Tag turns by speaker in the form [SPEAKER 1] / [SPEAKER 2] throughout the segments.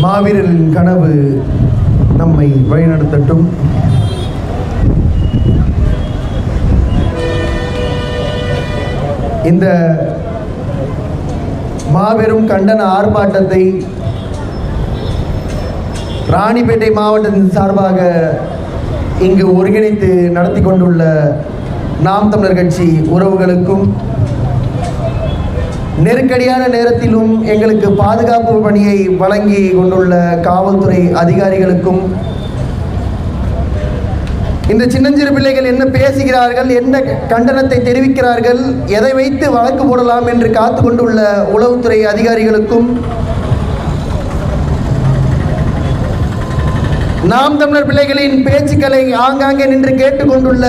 [SPEAKER 1] மாவீரரின் கனவு நம்மை வழிநடத்தட்டும். இந்த மாபெரும் கண்டன ஆர்ப்பாட்டத்தை ராணிப்பேட்டை மாவட்டத்தின் சார்பாக இங்கு ஒருங்கிணைத்து நடத்தி கொண்டுள்ள நாம் தமிழர் கட்சி உறவுகளுக்கும், நெருக்கடியான நேரத்திலும் எங்களுக்கு பாதுகாப்பு பணியை வழங்கி கொண்டுள்ள காவல்துறை அதிகாரிகளுக்கும், இந்த சின்னஞ்சிறு பிள்ளைகள் என்ன பேசுகிறார்கள், என்ன கண்டனத்தை தெரிவிக்கிறார்கள், எதை வைத்து வழக்கு போடலாம் என்று காத்து கொண்டுள்ள உளவுத்துறை அதிகாரிகளுக்கும், நாம் தமிழர் பிள்ளைகளின் பேச்சுக்களை ஆங்காங்கே நின்று கேட்டுக்கொண்டுள்ள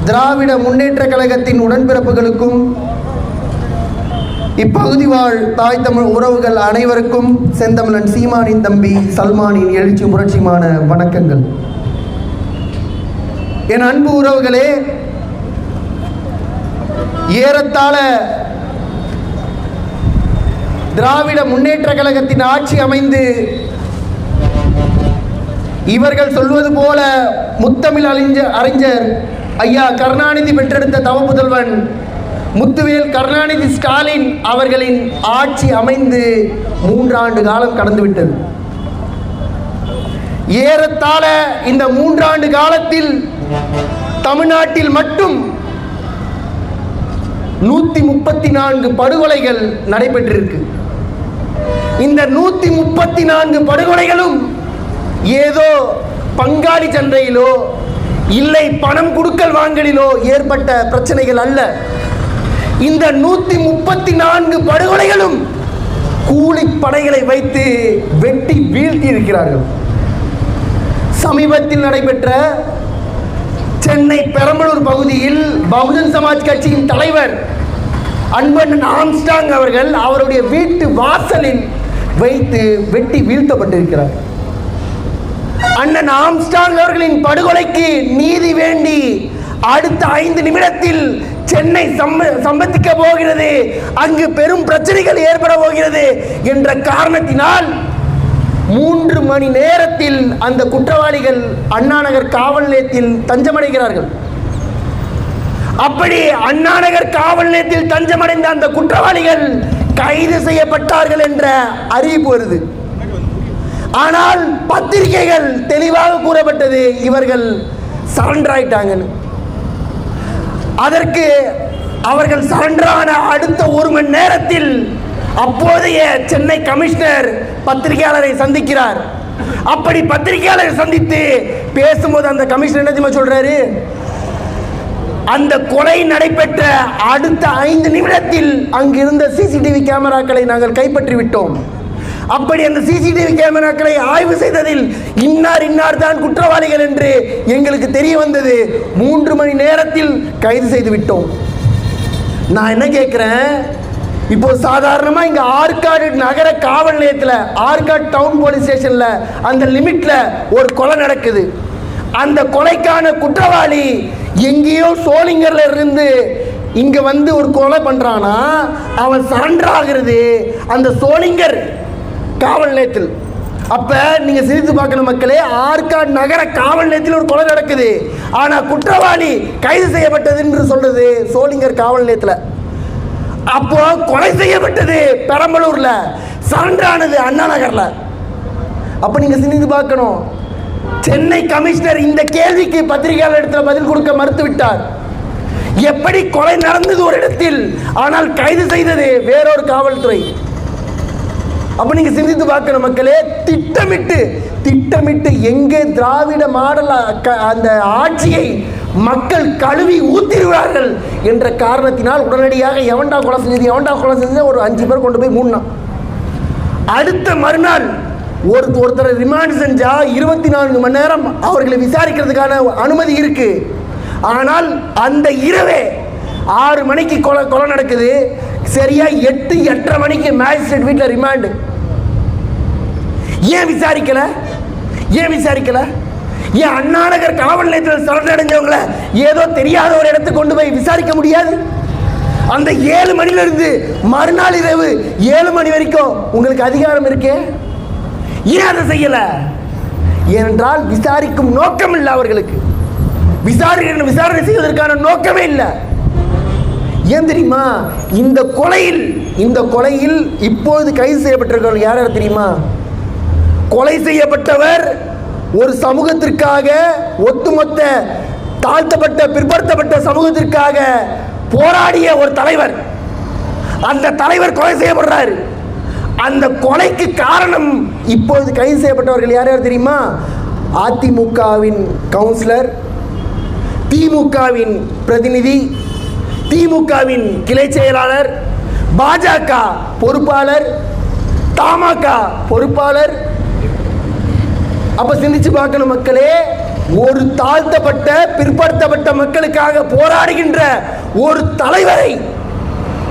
[SPEAKER 1] திராவிட முன்னேற்ற கழகத்தின் உடன்பிறப்புகளுக்கும், இப்பகுதி வாழ் தாய் தமிழ் உறவுகள் அனைவருக்கும் செந்தமிழன் சீமானின் தம்பி சல்மானின் எழுச்சி புரட்சிமான வணக்கங்கள். என் அன்பு உறவுகளே, ஏறத்தாழ திராவிட முன்னேற்ற கழகத்தின் ஆட்சி அமைந்து இவர்கள் சொல்வது போல முத்தமிழ் அறிஞர் ஐயா கருணாநிதி பெற்றெடுத்த தவ புதல்வன் முத்துவேல் கருணாநிதி ஸ்டாலின் அவர்களின் ஆட்சி அமைந்து 3 ஆண்டு காலம் கடந்துவிட்டது. ஏறத்தாழ இந்த 3 ஆண்டு காலத்தில் தமிழ்நாட்டில் மட்டும் 134 படுகொலைகள் நடைபெற்றிருக்கு. இந்த 134 படுகொலைகளும் ஏதோ பங்காளி சந்தையிலோ இல்லை பணம் கொடுக்கல் வாங்கலிலோ ஏற்பட்ட பிரச்சனைகள் அல்ல. இந்த 134 படுகொலைகளும் கூலிப்படைகளை வைத்து வெட்டி வீழ்த்தி இருக்கிறார்கள். சமீபத்தில் நடைபெற்ற சென்னை பெரம்பலூர் பகுதியில் பகுஜன் சமாஜ் கட்சியின் தலைவர் அன்பண்ணன் ஆம்ஸ்டாங் அவர்கள் அவருடைய வீட்டு வாசலில் வைத்து வெட்டி வீழ்த்தப்பட்டிருக்கிறார். அண்ணன் ஆம்ஸ்டாங் அவர்களின் படுகொலைக்கு நீதி வேண்டி அடுத்த 5 நிமிடத்தில் சென்னை சம்பத்திக்க போகிறது, அங்கு பெரும் பிரச்சனைகள் ஏற்பட போகிறது என்ற காரணத்தினால் 3 மணி நேரத்தில் அந்த குற்றவாளிகள் அண்ணாநகர் காவல் நிலையத்தில் தஞ்சமடைகிறார்கள். அப்படி அண்ணாநகர் காவல் நிலையத்தில் தஞ்சமடைந்த அந்த குற்றவாளிகள் கைது செய்யப்பட்டார்கள் என்ற அறிவிப்பு வருது. ஆனால் பத்திரிகைகள் தெளிவாக கூறப்பட்டது இவர்கள் சரண்டர் ஆயிட்டாங்கன்னு. அதற்கு அவர்கள் சரண்டரான அடுத்த 1 மணி நேரத்தில் அப்போதைய சென்னை கமிஷனர் பத்திரிகையாளரை சந்திக்கிறார். அப்படி பத்திரிகையாளரை சந்தித்து பேசும்போது அந்த கமிஷனர் என்ன சொல்றாரு, அந்த கொலை நடைபெற்ற அடுத்த 5 நிமிடத்தில் அங்கிருந்த சிசிடிவி கேமராக்களை நாங்கள் கைப்பற்றி விட்டோம். அப்படி அந்த சிசிடிவி கேமராக்களை ஆய்வு செய்ததில் இன்னார் தான் குற்றவாளிகள் என்று எங்களுக்கு தெரிய வந்தது. 3 மணி நேரத்தில் கைது செய்து விட்டோம். நான் என்ன கேட்கிறேன், இப்போ சாதாரணமா இங்க ஆற்காடு நகர காவல் நிலையத்தில், ஆற்காடு டவுன் போலீஸ் ஸ்டேஷன்ல அந்த லிமிட்ல ஒரு கொலை நடக்குது. அந்த கொலைக்கான குற்றவாளி எங்கேயோ சோளிங்கர்ல இருந்து இங்க வந்து ஒரு கொலை பண்றானா, அவன் சரண்டர் ஆகிறது அந்த சோளிங்கர் காவல் நிலையத்தில். அப்ப நீங்க சிரித்து பார்க்கணும் மக்களே, ஆற்காடு நகர காவல் நிலையத்தில் ஒரு கொலை நடக்குது, ஆனா குற்றவாளி கைது செய்யப்பட்டது என்று சொல்றது சோளிங்கர் காவல் நிலையத்தில். அப்போ கொலை செய்யப்பட்டது பெரம்பலூர்ல, சரண்டர் ஆனது அண்ணா நகர்ல. அப்ப நீங்க சிரித்து பார்க்கணும். சென்னை கமிஷனர் இந்த கேள்விக்கு பத்திரிகையாளர் இடத்துல பதில் கொடுக்க மறுத்து விட்டார். எப்படி கொலை நடந்தது ஒரு இடத்தில், ஆனால் கைது செய்தது வேறொரு காவல்துறை. அப்ப நீங்க சிந்தித்து பார்க்கணும் மக்களே, திட்டமிட்டு எங்கே திராவிட மாடல் அந்த ஆட்சியை மக்கள் கழுவி ஊத்திடுவார்கள் என்ற காரணத்தினால் உடனடியாக எவன்டா கொலை செஞ்சது ஒரு 5 பேர் கொண்டு போய் மூடினான். அடுத்த மறுநாள் ஒருத்தரை ரிமாண்ட் செஞ்சா 24 மணி நேரம் அவர்களை விசாரிக்கிறதுக்கான அனுமதி இருக்கு. ஆனால் அந்த இரவே 6 மணிக்கு கொலை நடக்குது, சரியா 8-8:30 மணிக்கு மேஜிஸ்ட்ரேட் வீட்டில் ரிமாண்டு. ஏன் விசாரிக்கல? ஏன் அண்ணாநகர் காவல் நிலையத்தில் சரண்டர் அடைஞ்சவங்களை ஏதோ தெரியாத ஒரு இடத்துக்கு கொண்டு போய் விசாரிக்க முடியாது? அந்த 7 மணிலிருந்து மறுநாள் இரவு 7 மணி வரைக்கும் உங்களுக்கு அதிகாரம் இருக்கே. ஏன் அதை செய்யல? ஏனென்றால் விசாரிக்கும் நோக்கம் இல்லை அவர்களுக்கு. விசாரணை செய்வதற்கான நோக்கமே இல்லை. ஏன் தெரியுமா? இந்த கொலையில் இப்போது கைது செய்யப்பட்டிருக்கிறவர்கள் யார் யார் தெரியுமா? கொலை செய்யப்பட்டவர் ஒரு சமூகத்திற்காக, ஒட்டுமொத்த தாழ்த்தப்பட்ட பிற்படுத்தப்பட்ட சமூகத்திற்காக போராடிய ஒரு தலைவர். அந்த தலைவர் கொலை செய்யப்படுறார். அந்த கொலைக்கு காரணம் இப்போது கைது செய்யப்பட்டவர்கள் யார் யார் தெரியுமா? அதிமுகவின் கவுன்சிலர், திமுகவின் பிரதிநிதி, திமுகவின் கிளை செயலாளர், பாஜக பொறுப்பாளர், தமாக பொறுப்பாளர். அப்ப சிந்திச்சு பார்க்கணும் மக்களே, ஒரு தாழ்த்தப்பட்ட பிற்படுத்தப்பட்ட மக்களுக்காக போராடுகின்ற ஒரு தலைவரை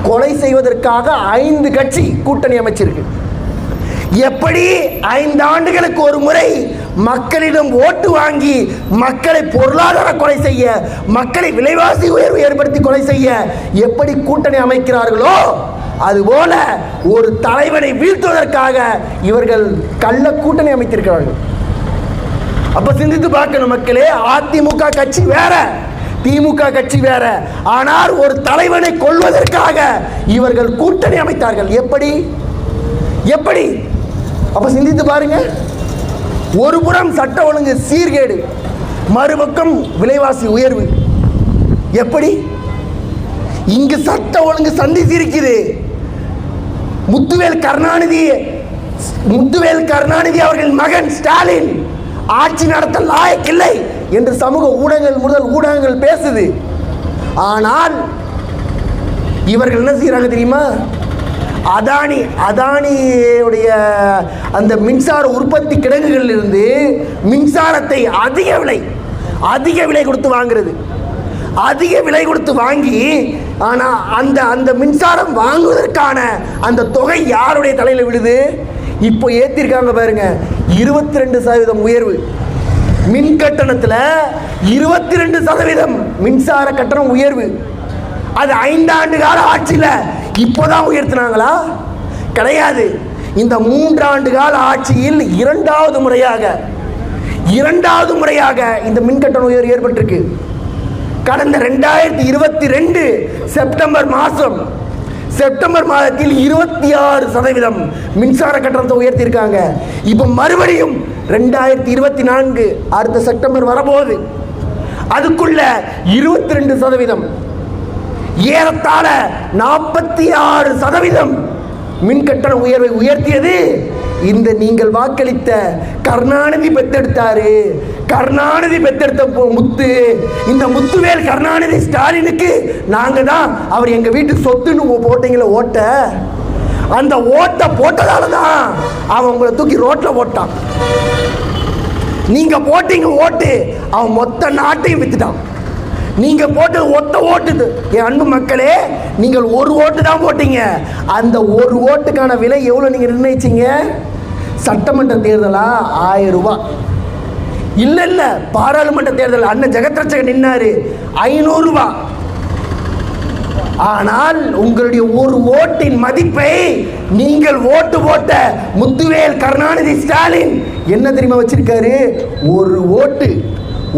[SPEAKER 1] கொலை செய்வதற்காக 5 கட்சி கூட்டணி அமைச்சிருக்கு. எப்படி 5 ஆண்டுகளுக்கு ஒரு முறை மக்களிடம் ஓட்டு வாங்கி மக்களை பொருளாதார கொலை செய்ய, மக்களை விலைவாசி உயர்வு ஏற்படுத்தி கொலை செய்ய எப்படி கூட்டணி அமைக்கிறார்களோ அதுபோல ஒரு தலைவனை வீழ்த்துவதற்காக இவர்கள் கள்ள கூட்டணி அமைத்திருக்கிறார்கள். அப்ப சிந்தித்து பார்க்கணும் மக்களே, அதிமுக கட்சி வேற, திமுக கட்சி வேற. ஆனால் ஒரு தலைவனை கொல்வதற்காக இவர்கள் கூட்டணி அமைத்தார்கள். எப்படி? அப்ப சிந்தித்து பாருங்க. ஒரு புறம் சட்ட ஒழுங்கு சீர்கேடு, மறுபக்கம் விலைவாசி உயர்வு. எப்படி? இங்கு சட்ட ஒழுங்கு சந்தித்திருக்கிறது. முத்துவேல் கருணாநிதி அவர்கள் மகன் ஸ்டாலின் ஆட்சி நடத்த லாயக்கில்லை என்று சமூக ஊடகங்கள் பேசுது. ஆனால் இவர்கள் என்ன செய்யறாங்க தெரியுமா? அதானியுடைய அந்த மின்சார உற்பத்தி கிடங்குகளில் இருந்து மின்சாரத்தை அதிக விலை கொடுத்து வாங்குறது. அதிக விலை கொடுத்து வாங்கி, ஆனால் அந்த மின்சாரம் வாங்குவதற்கான அந்த தொகை யாருடைய தலையில் விடுது? இப்போ ஏற்றிருக்காங்க பாருங்க, 22% உயர்வு. மின் கட்டணத்தில் 22% மின்சார கட்டணம் உயர்வு. அது 5 ஆண்டு கால ஆட்சியில் இப்போதான் உயர்த்தினாங்களா? கிடையாது. இந்த 3 ஆண்டு கால ஆட்சியில் இரண்டாவது முறையாக இந்த மின் கட்டண உயர்வு ஏற்பட்டிருக்கு. கடந்த 2022 செப்டம்பர் மாதத்தில் 26% மின்சார கட்டணத்தை உயர்த்தியிருக்காங்க. இப்போ மறுபடியும் 2024 அடுத்த செப்டம்பர் வரபோது அதுக்குள்ள 22%, ஏறத்தாழ 46% மின் கட்டண உயர்வை உயர்த்தியது இந்த நீங்கள் வாக்களித்த கருணாநிதி பெத்தெடுத்தாரு. கருணாநிதி பெத்தெடுத்த முத்து, இந்த முத்துவேல் கருணாநிதி ஸ்டாலினுக்கு நாங்க தான் அவர் எங்க வீட்டுக்கு சொத்துன்னு போட்டீங்கள ஓட்ட, அந்த ஓட்ட போட்டதால தான் அவன் உங்களை தூக்கி ரோட்ல போட்டான். நீங்க போட்டீங்க ஓட்டு, அவன் மொத்த நாட்டையும் வித்துட்டான். நீங்க போட்டது ஒத்த ஓட்டுது. என் அன்பு மக்களே, நீங்கள் ஒரு ஓட்டு தான் போட்டீங்க. அந்த ஒரு ஓட்டுக்கான விலை எவ்வளவு நீங்க நிர்ணயிச்சீங்க? சட்டமன்ற தேர்தலா 1000 ரூபாய். இல்ல பாராளுமன்ற தேர்தல் அண்ணன் ஜெகத்ரட்சகன் நின்னாரு 500 ரூபாய். ஆனால் உங்களுடைய ஒரு ஓட்டின் மதிப்பை நீங்கள் ஓட்டு போட்ட முத்துவேல் கருணாநிதி ஸ்டாலின் என்ன தெரியுமா வச்சிருக்காரு?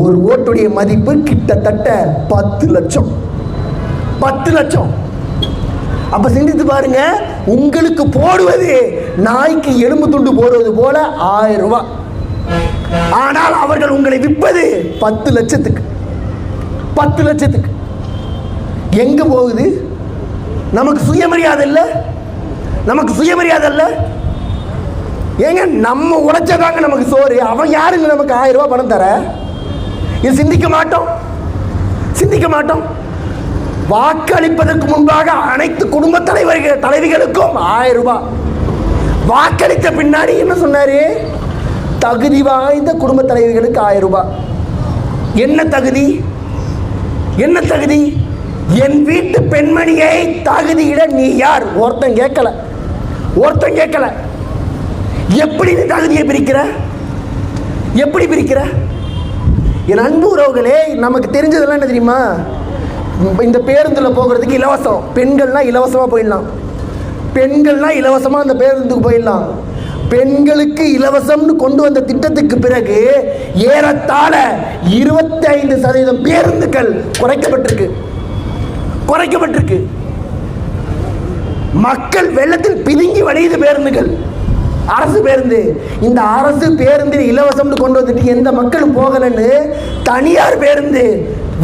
[SPEAKER 1] ஒரு ஓட்டுடைய மதிப்பு கிட்டத்தட்ட 10 லட்சம். 10 லட்சம். அப்ப சிந்தித்து பாருங்க, உங்களுக்கு போடுவது நாய்க்கு எலும்பு துண்டு போடுவது போல 1000 ரூபாய். ஆனால் அவர்கள் உங்களை விற்பது 10 லட்சத்துக்கு. 10 லட்சத்துக்கு எங்க போகுது? நமக்கு சுயமரியாதை இல்ல? ஏங்க, நம்ம உழைச்சதாங்க நமக்கு சோறு. அவன் யாருங்க நமக்கு 1000 ரூபாய் பணம் தர? இது சிந்திக்க மாட்டோம். வாக்களிப்பதற்கு முன்பாக அனைத்து குடும்ப தலைவிகளுக்கும் 1000 ரூபாய். வாக்களித்த பின்னாடி என்ன சொன்னாரு? தகுதி வாய்ந்த குடும்ப தலைவிகளுக்கு 1000 ரூபாய். என்ன தகுதி? என் வீட்டு பெண்மணியை தகுதியிட நீ யார்? ஒருத்தன் கேட்கல. எப்படி நீ தகுதியை பிரிக்கிற? என் அன்பு உறவுகளே, நமக்கு தெரிஞ்சதெல்லாம் என்ன தெரியுமா? இந்த பேருந்தில் போகிறதுக்கு இலவசம். பெண்கள்லாம் இலவசமாக போயிடலாம். அந்த பேருந்துக்கு போயிடலாம். பெண்களுக்கு இலவசம்னு கொண்டு வந்த திட்டத்துக்கு பிறகு ஏறத்தாழ 25% பேருந்துகள் குறைக்கப்பட்டிருக்கு. மக்கள் வெள்ளத்தில் பிதுங்கி வழியுது பேருந்துகள். அரசு பேருந்து, இந்த அரசு பேருந்தில் இலவசம்னு கொண்டு வந்துட்டு எந்த மக்களும் போகலன்னு தனியார் பேருந்து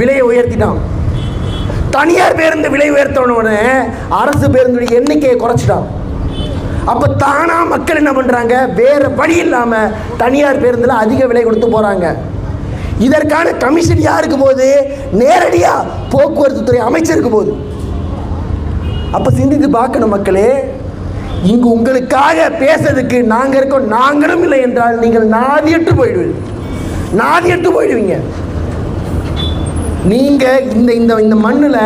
[SPEAKER 1] விலையை உயர்த்திட்டான். தனியார் பேருந்து விலை உயர்த்தணுன்னு அரசு பேருந்துடைய எண்ணிக்கையை குறைச்சிட்டான். அப்போ தானா மக்கள் என்ன பண்ணுறாங்க, வேறு வழி இல்லாமல் தனியார் பேருந்தில் அதிக விலை கொடுத்து போகிறாங்க. இதற்கான கமிஷன் யாருக்கு போகுது? நேரடியாக போக்குவரத்து துறை அமைச்சருக்கு போகுது. அப்போ சிந்தித்து பார்க்கணும் மக்களே, இங்கு உங்களுக்காக பேசுறதுக்கு நாங்கள் இருக்கோம். நாங்களும் இல்லை என்றால் நீங்கள் நாதியற்று போயிடுவீங்க. நீங்கள் இந்த மண்ணில்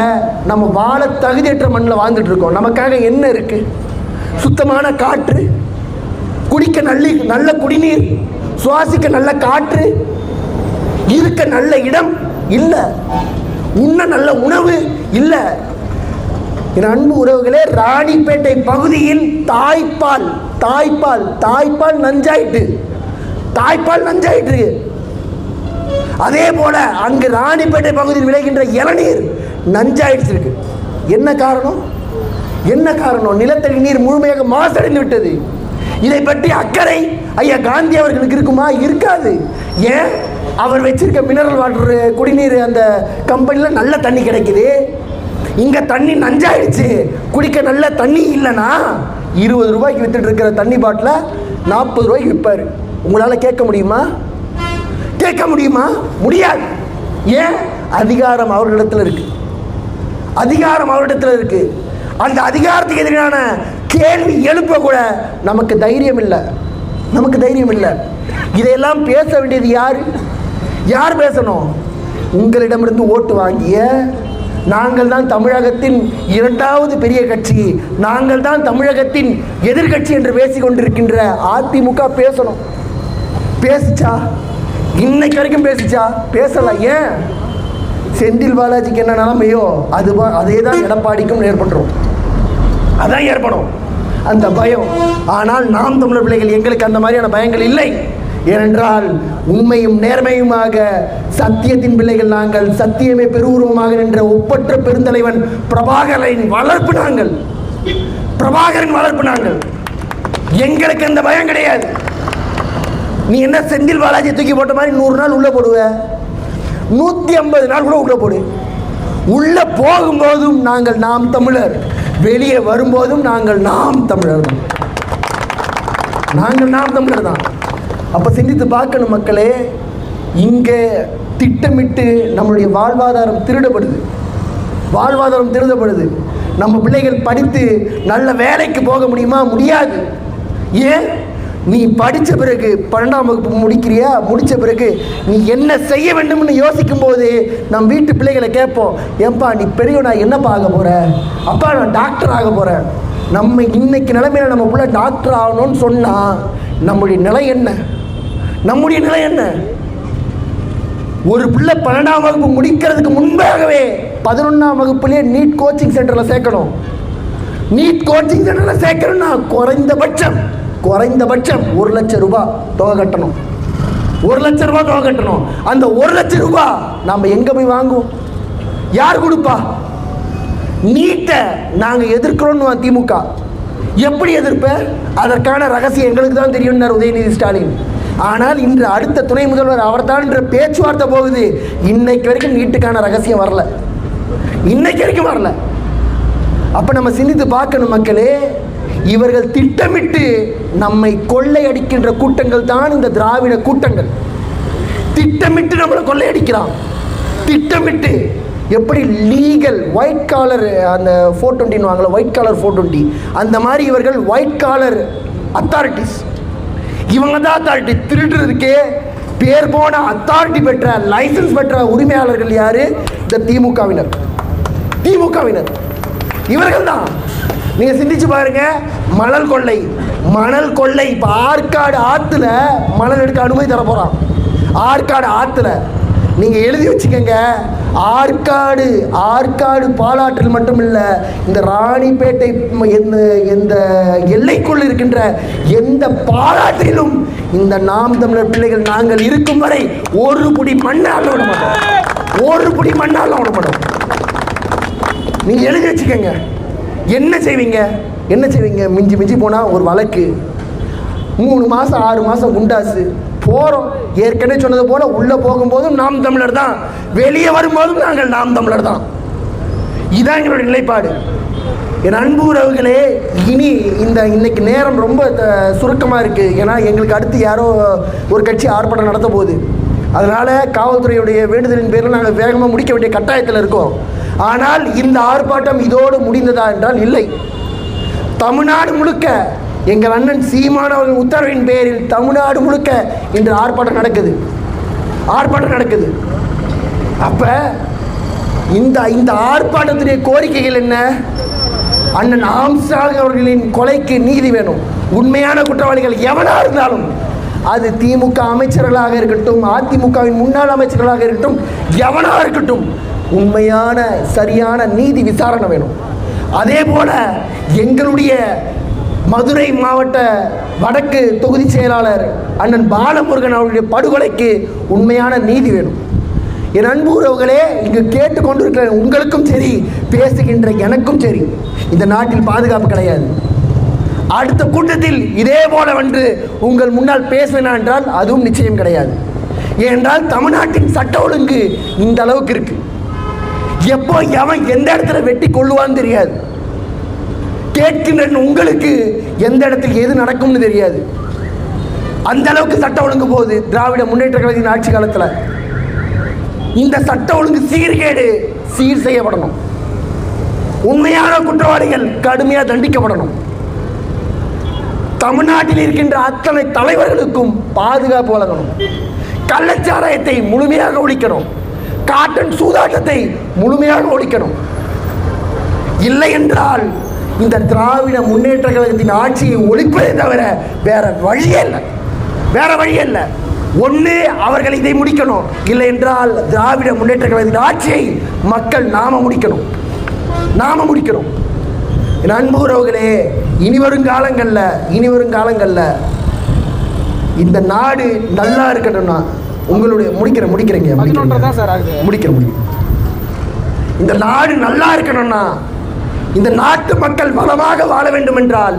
[SPEAKER 1] நம்ம வாழ தகுதியற்ற மண்ணில் வாழ்ந்துட்டு இருக்கோம். நமக்காக என்ன இருக்கு? சுத்தமான காற்று, குடிக்க நல்ல குடிநீர், சுவாசிக்க நல்ல காற்று, இருக்க நல்ல இடம் இல்லை, உண்ண நல்ல உணவு இல்லை. என் அன்பு உறவுகளே, ராணிப்பேட்டை பகுதியில் தாய்ப்பால் நஞ்சாயிட்டு. அதே போல அங்கு ராணிப்பேட்டை பகுதியில் விளைகின்ற இளநீர் நஞ்சாயிடுச்சு இருக்கு. என்ன காரணம்? நிலத்தடி நீர் முழுமையாக மாசடைந்து விட்டது. இதை பற்றி அக்கறை ஐயா காந்தி அவர்களுக்கு இருக்குமா? இருக்காது. ஏன்? அவர் வச்சிருக்க மினரல் வாட்டர் குடிநீர் அந்த கம்பெனியில் நல்ல தண்ணி கிடைக்குது. இங்க தண்ணி நஞ்சாயிடுச்சு, குடிக்க நல்ல தண்ணி இல்லைன்னா 20 ரூபாய்க்கு வித்துட்டு இருக்கிற தண்ணி பாட்டில 40 ரூபாய்க்கு விற்பாரு. உங்களால கேட்க முடியுமா? முடியாது. ஏன்? அதிகாரம் அவர்களிடத்தில் இருக்கு. அந்த அதிகாரத்துக்கு எதிரான கேள்வி எழுப்ப கூட நமக்கு தைரியம் இல்லை. இதையெல்லாம் பேச வேண்டியது யார் பேசணும்? உங்களிடமிருந்து ஓட்டு வாங்கிய நாங்கள் தான் தமிழகத்தின் 2வது பெரிய கட்சி, நாங்கள் தான் தமிழகத்தின் எதிர்கட்சி என்று பேசிக்கொண்டிருக்கின்ற அதிமுக பேசணும். பேசிச்சா? இன்னைக்கு வரைக்கும் பேசல. ஏன்? செந்தில் பாலாஜிக்கு என்ன நிலைமையோ அதே தான் எடப்பாடிக்கும் ஏற்படும் அந்த பயம். ஆனால் நாம் தமிழர் பிள்ளைகள் எங்களுக்கு அந்த மாதிரியான பயங்கள் இல்லை. ஏனென்றால் உண்மையும் நேர்மையுமாக சத்தியத்தின் பிள்ளைகள் நாங்கள். சத்தியமே பெருவுருவமாக நின்ற ஒப்பற்ற பெருந்தலைவன் பிரபாகரனின் வளர்ப்பு நாங்கள். எங்களுக்கு அந்த பயம் கிடையாது. நீ என்ன செந்தில் பாலாஜி தூக்கி போட்ட மாதிரி 100 நாள் உள்ள போடுவ, 150 நாள் கூட உள்ள போடு. உள்ள போகும்போதும் நாங்கள் நாம் தமிழர், வெளியே வரும்போதும் நாங்கள் நாம் தமிழர் தான். அப்போ சிந்தித்து பார்க்கணும் மக்களே, இங்கே திட்டமிட்டு நம்மளுடைய வாழ்வாதாரம் திருடப்படுது. நம்ம பிள்ளைகள் படித்து நல்ல வேலைக்கு போக முடியுமா? முடியாது. ஏன்? நீ படித்த பிறகு 12ஆம் வகுப்பு முடித்த பிறகு நீ என்ன செய்ய வேண்டும்னு யோசிக்கும் போது நம் வீட்டு பிள்ளைகளை கேட்போம், ஏன்பா நீ பெரியவனா என்னப்பா ஆக போகிற? அப்பா நான் டாக்டர் ஆக போகிறேன். நம்ம இன்னைக்கு நிலைமையில நம்ம பிள்ளை டாக்டர் ஆகணும்னு சொன்னால் நம்முடைய நிலை என்ன? ஒரு பிள்ளை 12ஆம் வகுப்பு முடிக்கிறதுக்கு முன்பாகவே 11ஆம் வகுப்புலேயே நீட் கோச்சிங் சென்டரில் சேர்க்கணும். நீட் கோச்சிங் சென்டரில் சேர்க்கணும்னா குறைந்தபட்சம் 1 லட்சம் ரூபாய் தொகை கட்டணும். 1 லட்சம் ரூபாய் தொகை கட்டணும். அந்த 1 லட்சம் ரூபாய் நாம் எங்கே போய் வாங்குவோம்? யார் கொடுப்பா? நீட்டை நாங்கள் எதிர்க்கிறோன்னு திமுக. எப்படி எதிர்ப்ப? அதற்கான ரகசியம் எங்களுக்கு தான் தெரியும் உதயநிதி ஸ்டாலின். ஆனால் இன்று அடுத்த துணை முதல்வர் அவர்தான் என்ற பேச்சுவார்த்தை போகுது. இன்னைக்கு வரைக்கும் நீட்டுக்கான ரகசியம் வரல. அப்ப நம்ம சிந்தித்து பார்க்கணும் மக்களே, இவர்கள் திட்டமிட்டு நம்மை கொள்ளையடிக்கின்ற கூட்டங்கள் தான் இந்த திராவிட கூட்டங்கள். திட்டமிட்டு நம்மளை கொள்ளையடிக்கிறான். திட்டமிட்டு எப்படி லீகல் ஒயிட் காலர் அந்த 420 வாங்கல, ஒயிட் காலர் 420 அந்த மாதிரி இவர்கள் ஒயிட் காலர் அத்தாரிட்டிஸ். இவங்க தான் அத்தாரிட்டி. திருடுறதுக்கே பேர் போன அத்தாரிட்டி பெற்ற லைசன்ஸ் பெற்ற உரிமையாளர்கள் யாரு? இந்த திமுகவினர். இவர்கள் தான். நீங்க சிந்திச்சு பாருங்க. மணல் கொள்ளை இப்ப ஆற்காடு ஆத்துல மணல் எடுக்க அனுமதி தர போறான். ஆற்காடு ஆத்துல நீங்கள் எழுதி வச்சுக்கோங்க. ஆற்காடு பாலாற்றில் மட்டும் இல்லை, இந்த ராணிப்பேட்டை எந்த எல்லைக்குள் இருக்கின்ற எந்த பாலாற்றிலும் இந்த நாம் தமிழர் பிள்ளைகள் நாங்கள் இருக்கும் வரை ஒரு புடி மண்ணால் விட மாட்டோம். ஒரு புடி மண்ணால் விட மாட்டோம். நீங்கள் எழுதி வச்சுக்கோங்க. என்ன செய்வீங்க? மிஞ்சி மிஞ்சி போனால் ஒரு வழக்கு, 3 மாதம் 6 மாதம் குண்டாசு போகிறோம். ஏற்கனவே சொன்னது போல உள்ளே போகும்போதும் நாம் தமிழர் தான், வெளியே வரும்போதும் நாங்கள் நாம் தமிழர் தான். இதுதான் எங்களுடைய நிலைப்பாடு. என் அன்பு உறவுகளே, இன்னைக்கு நேரம் ரொம்ப சுருக்கமாக இருக்குது. ஏன்னா எங்களுக்கு அடுத்து யாரோ ஒரு கட்சி ஆர்ப்பாட்டம் நடத்த போகுது. அதனால் காவல்துறையுடைய வேண்டுதலின் பேரில் நாங்கள் வேகமாக முடிக்க வேண்டிய கட்டாயத்தில் இருக்கோம். ஆனால் இந்த ஆர்ப்பாட்டம் இதோடு முடிந்ததா என்றால் இல்லை. தமிழ்நாடு முழுக்க எங்கள் அண்ணன் சீமான் அவர்கள் உத்தரவின் பேரில் தமிழ்நாடு முழுக்க இன்று ஆர்ப்பாட்டம் நடக்குது. அப்ப இந்த ஆர்ப்பாட்டத்துடைய கோரிக்கைகள் என்ன? அண்ணன் ஆம்ஸ்ட்ராங் அவர்களின் கொலைக்கு நீதி வேணும். உண்மையான குற்றவாளிகள் எவனா இருந்தாலும், அது திமுக அமைச்சர்களாக இருக்கட்டும், அதிமுகவின் முன்னாள் அமைச்சர்களாக இருக்கட்டும், எவனா இருக்கட்டும், உண்மையான சரியான நீதி விசாரணை வேணும். அதே போல எங்களுடைய மதுரை மாவட்ட வடக்கு தொகுதி செயலாளர் அண்ணன் பாலமுருகன் அவருடைய படுகொலைக்கு உண்மையான நீதி வேணும். என் அன்பு உறவுகளே, இங்கு கேட்டுக்கொண்டிருக்கிற உங்களுக்கும் சரி, பேசுகின்ற எனக்கும் சரி, இந்த நாட்டில் பாதுகாப்பு கிடையாது. அடுத்த கூட்டத்தில் இதே போல வந்து உங்கள் முன்னால் பேசுவேனா என்றால் அதுவும் நிச்சயம் கிடையாது. ஏனென்றால் தமிழ்நாட்டின் சட்ட ஒழுங்கு இந்த அளவுக்கு இருக்கு. எப்போ எவன் எந்த இடத்துல வெட்டி கொள்ளுவான்னு தெரியாது. கேட்கின்ற உங்களுக்கு எந்த இடத்துக்கு எது நடக்கும்னு தெரியாது. அந்த அளவுக்கு சட்ட ஒழுங்கு போகுது திராவிட முன்னேற்ற கழகத்தின் ஆட்சி காலத்தில். இந்த சட்ட ஒழுங்கு சீர் செய்யப்படணும். உண்மையான குற்றவாளிகள் கடுமையாக தண்டிக்கப்படணும். தமிழ்நாட்டில் இருக்கின்ற அத்தனை தலைவர்களுக்கும் பாதுகாப்பு வழங்கணும். கள்ளச்சாராயத்தை முழுமையாக ஒழிக்கணும். காட்டன் சூதாட்டத்தை முழுமையாக ஒழிக்கணும். இல்லை என்றால் இந்த திராவிட முன்னேற்ற கழகத்தின் ஆட்சியை ஒழிப்பதை தவிர வேற வழியே இல்லை. ஒன்று அவர்கள் இதை முடிக்கணும், இல்லை என்றால் திராவிட முன்னேற்ற கழகத்தின் ஆட்சியை மக்கள் நாம முடிக்கணும். என் அன்பு உறவுகளே, இனிவரும் காலங்களில் இந்த நாடு நல்லா இருக்கணும்னா முடிக்கிறேங்க. இந்த நாடு நல்லா இருக்கணும்னா, இந்த நாட்டு மக்கள் வளமாக வாழ வேண்டும் என்றால்,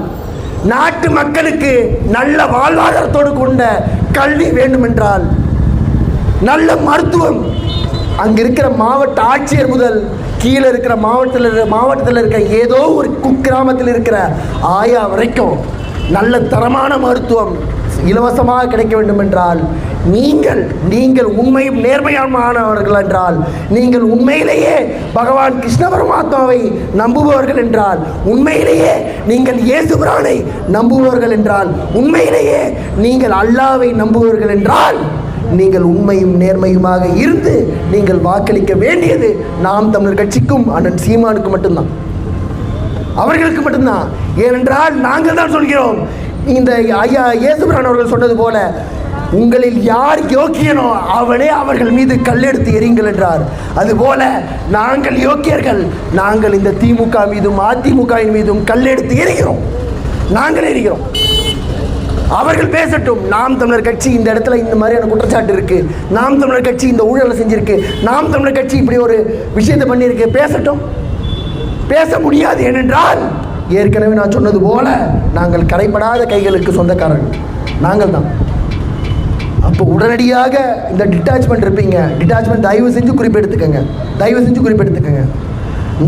[SPEAKER 1] நாட்டு மக்களுக்கு நல்ல வாழ்வாதாரத்தோடு கொண்ட கல்வி வேண்டும் என்றால், நல்ல மருத்துவம், அங்க இருக்கிற மாவட்ட ஆட்சியர் முதல் கீழே இருக்கிற மாவட்டத்தில் இருக்க ஏதோ ஒரு குக்கிராமத்தில் இருக்கிற ஆயா வரைக்கும் நல்ல தரமான மருத்துவம் இலவசமாக கிடைக்க வேண்டும் என்றால், நீங்கள் உண்மையும் நேர்மையானவர்கள் என்றால், நீங்கள் உண்மையிலேயே பகவான் கிருஷ்ண பரமாத்மாவை நம்புபவர்கள் என்றால், உண்மையிலேயே நீங்கள் இயேசுபிரானை நம்புபவர்கள் என்றால், உண்மையிலேயே நீங்கள் அல்லாவை நம்புபவர்கள் என்றால், நீங்கள் உண்மையும் நேர்மையுமாக இருந்து நீங்கள் வாக்களிக்க வேண்டியது நாம் தமிழர் கட்சிக்கும் அண்ணன் சீமானுக்கு மட்டும்தான், அவர்களுக்கு மட்டும்தான். ஏனென்றால் நாங்கள் தான் சொல்கிறோம், இந்த ஐயா இயேசுபிரான் அவர்கள் சொன்னது போல, உங்களில் யார் யோக்கியனோ அவனே அவர்கள் மீது கல்லெடுத்து எறியுங்கள் என்றார். அதுபோல நாங்கள் யோக்கியர்கள், நாங்கள் இந்த திமுக மீதும் அதிமுகவின் மீதும் கல்லெடுத்து எறிகிறோம். நாங்கள் எறிகிறோம். அவர்கள் பேசட்டும். நாம் தமிழர் கட்சி இந்த இடத்துல இந்த மாதிரியான குற்றச்சாட்டு இருக்கு, நாம் தமிழர் கட்சி இந்த ஊழலை செஞ்சிருக்கு, நாம் தமிழர் கட்சி இப்படி ஒரு விஷயத்தை பண்ணியிருக்கு, பேசட்டும். பேச முடியாது. ஏனென்றால் ஏற்கனவே நான் சொன்னது போல நாங்கள் கரைப்படாத கைகளுக்கு சொந்தக்காரர்கள் நாங்கள் தான். அப்போ உடனடியாக இந்த டிட்டாச்மெண்ட் இருப்பீங்க. டிட்டாச்மெண்ட் தயவு செஞ்சு குறிப்பெடுத்துக்கங்க.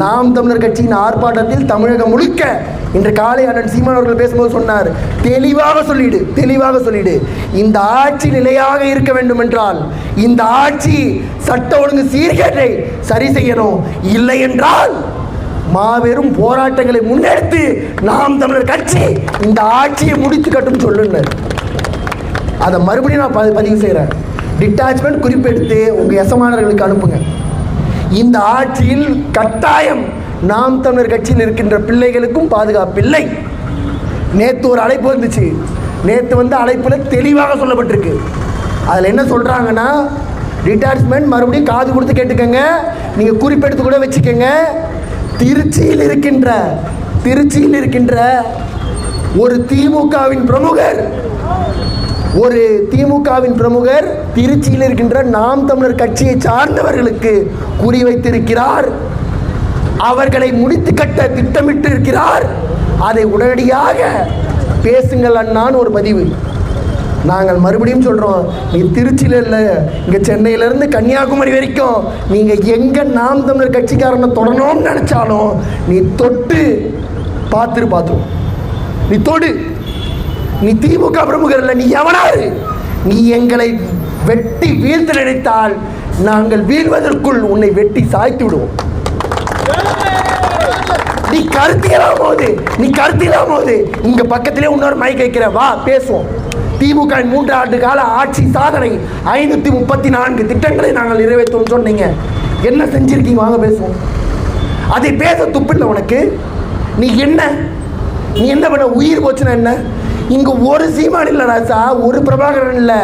[SPEAKER 1] நாம் தமிழர் கட்சியின் ஆர்ப்பாட்டத்தில் தமிழகம் முழுக்க இன்று காலை அண்ணன் சீமான் அவர்கள் பேசும்போது சொன்னார், தெளிவாக சொல்லிடு, இந்த ஆட்சி நிலையாக இருக்க வேண்டும் என்றால், இந்த ஆட்சி சட்ட ஒழுங்கு சீர்கேட்டை சரி செய்யணும், இல்லை என்றால் மாபெரும் போராட்டங்களை முன்னெடுத்து நாம் தமிழர் கட்சி இந்த ஆட்சியை முடித்து கட்டும் சொல்லுங்க. அதை மறுபடியும் நான் பதிவு செய்கிறேன். டிட்டாச்மெண்ட் குறிப்பெடுத்து உங்கள் எசமானர்களுக்கு அனுப்புங்க. இந்த ஆட்சியில் கட்டாயம் நாம் தமிழர் கட்சியில் இருக்கின்ற பிள்ளைகளுக்கும் பாதுகாப்பில்லை. நேற்று ஒரு அழைப்பு வந்துச்சு. நேற்று அழைப்பில் தெளிவாக சொல்லப்பட்டிருக்கு. அதில் என்ன சொல்கிறாங்கன்னா, டிட்டாச்மெண்ட் மறுபடியும் காது கொடுத்து கேட்டுக்கங்க, நீங்கள் குறிப்பெடுத்து கூட வச்சுக்கோங்க. திருச்சியில் இருக்கின்ற ஒரு திமுகவின் பிரமுகர் திருச்சியில் இருக்கின்ற நாம் தமிழர் கட்சியை சார்ந்தவர்களுக்கு குறிவைத்திருக்கிறார். அவர்களை முடித்து கட்ட திட்டமிட்டு இருக்கிறார். அதை உடனடியாக பேசுங்கள் அண்ணான்னு ஒரு பதிவு. நாங்கள் மறுபடியும் சொல்கிறோம், நீ திருச்சியில் இல்லை, இங்கே சென்னையிலேருந்து கன்னியாகுமரி வரைக்கும் நீங்கள் எங்கே நாம் தமிழர் கட்சிக்காரனை தொடரணும்னு நினச்சாலும் நீ தொட்டு பார்த்துரும். நீ தொடு. நீ திமுக பிரமுகர் இல்லை, நீ எவனாரு? நீ எங்களை வெட்டி வீழ்த்த நினைத்தால் நாங்கள் வீழ்வதற்குள் உன்னை வெட்டி சாய்த்து விடுவோம். நீ கருத்திலாம் போது இங்க பக்கத்திலே இன்னொரு மைக் வைக்கிற, வா பேசுவோம். திமுக 3 ஆண்டு கால ஆட்சி சாதனை 534 திட்டங்களை நாங்கள் நிறைவேற்றோம் சொன்னீங்க. என்ன செஞ்சிருக்கீங்க? வாங்க பேசுவோம். அதை பேச துப்பில்லை உனக்கு. நீ என்ன பண்ண? உயிர் போச்சுன்னா என்ன? இங்க ஒரு சீமான் இல்லை ராசா, ஒரு பிரபாகரன் இல்லை,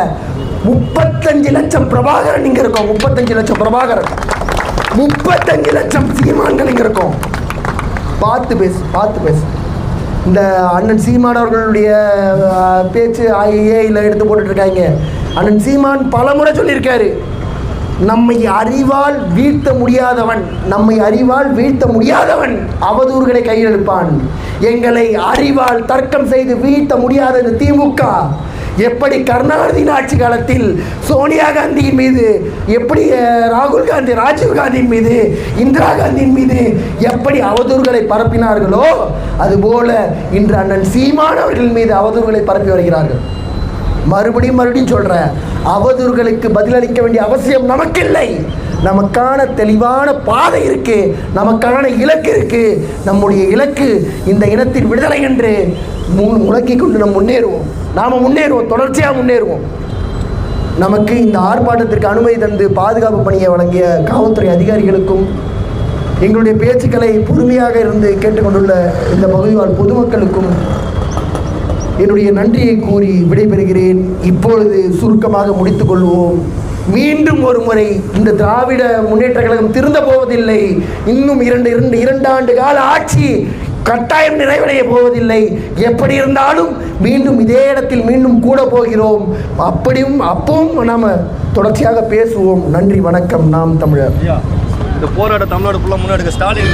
[SPEAKER 1] 35 லட்சம் பிரபாகரன் இங்க இருக்கோம். 35 லட்சம் பிரபாகரன், 35 லட்சம் சீமான்கள் இங்க இருக்கோம். பார்த்து பேசு. இந்த அண்ணன் சீமான் அவர்களுடைய பேச்சு ஏஐல எடுத்து போட்டுட்டு இருக்காங்க. அண்ணன் சீமான் பலமுறை சொல்லியிருக்காரு, நம்மை அறிவால் வீழ்த்த முடியாதவன் அவதூறுகளை கையில் எடுப்பான். எங்களை அறிவால் தர்க்கம் செய்து வீழ்த்த முடியாத திமுக எப்படி கருணாநிதியின் ஆட்சி காலத்தில் சோனியா காந்தியின் மீது, எப்படி ராகுல் காந்தி, ராஜீவ் காந்தியின் மீது, இந்திரா காந்தியின் மீது எப்படி அவதூறுகளை பரப்பினார்களோ அதுபோல இன்று அண்ணன் சீமான் அவர்கள் மீது அவதூறுகளை பரப்பி வருகிறார்கள். மறுபடியும் சொல்றேன், அவதூறுகளுக்கு பதிலளிக்க வேண்டிய அவசியம் நமக்கில்லை. நமக்கான தெளிவான பாதை இருக்கு, நமக்கான இலக்கு இருக்கு. நம்முடைய இலக்கு இந்த இனத்தின் விடுதலை என்று முழக்கிக் கொண்டு நாம் முன்னேறுவோம், தொடர்ச்சியாக முன்னேறுவோம். நமக்கு இந்த ஆர்ப்பாட்டத்திற்கு அனுமதி தந்து பாதுகாப்பு பணியை வழங்கிய காவல்துறை அதிகாரிகளுக்கும், எங்களுடைய பேச்சுக்களை பொறுமையாக இருந்து கேட்டுக்கொண்டுள்ள இந்த பகுதிவாழ் பொதுமக்களுக்கும் என்னுடைய நன்றியை கூறி விடைபெறுகிறேன். இப்பொழுது சுருக்கமாக முடித்துக் கொள்வோம். மீண்டும் ஒரு முறை இந்த திராவிட முன்னேற்ற கழகம் திருந்த போவதில்லை. இன்னும் 2 ஆண்டு கால ஆட்சி கட்டாயம் நிறைவடைய போவதில்லை. எப்படி இருந்தாலும் மீண்டும் இதே இடத்தில் மீண்டும் கூட போகிறோம். அப்பவும் நாம தொடர்ச்சியாக பேசுவோம். நன்றி, வணக்கம். நாம் தமிழர்.
[SPEAKER 2] இந்த போராட்ட தமிழ்நாடு ஃபுல்லாக முன்னாடி ஸ்டாலின்